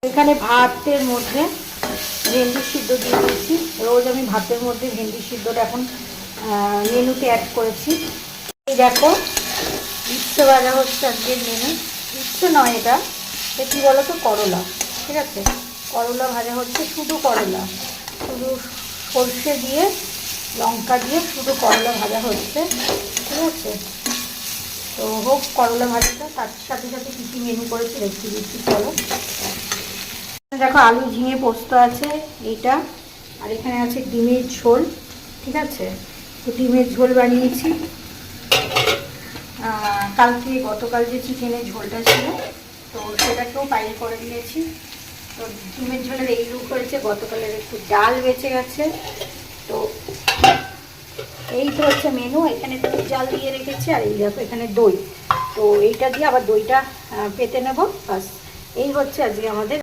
এখানে ভাতের মধ্যে ভেন্ডি সিদ্ধ দিয়ে দিয়েছি। রোজ আমি ভাতের মধ্যে ভেন্ডি সিদ্ধটা এখন মেনুতে অ্যাড করেছি। এই দেখো ইচ্ছে ভাজা হচ্ছে আজকের মেনু। ইচ্ছে নয়, এটা কী বলো তো, করলা। ঠিক আছে, করলা ভাজা হচ্ছে, শুধু করলা, শুধু সর্ষে দিয়ে লঙ্কা দিয়ে শুধু করলা ভাজা হচ্ছে। ঠিক আছে, তো হোক করলা ভাজাটা। তার সাথে সাথে কী কী মেনু করেছি দেখতে দিচ্ছি, চলো। দেখো আলু ঝিঙে পোস্ত আছে এইটা, আর এখানে আছে ডিমের ঝোল। ঠিক আছে, তো ডিমের ঝোল বানিয়েছি। গতকাল যে চিকেনের ঝোলটা ছিল, তো সেটাকেও বাইরে করে দিয়েছি। তো ডিমের ঝোলের এই লুক হয়েছে। গতকালের একটু ডাল বেঁচে গেছে। তো এই তো হচ্ছে মেনু। এখানে জাল দিয়ে রেখেছি, আর এই দেখো এখানে দই। তো এইটা দিয়ে আবার দইটা পেতে নেবো, বাস। এই হচ্ছে আজকে আমাদের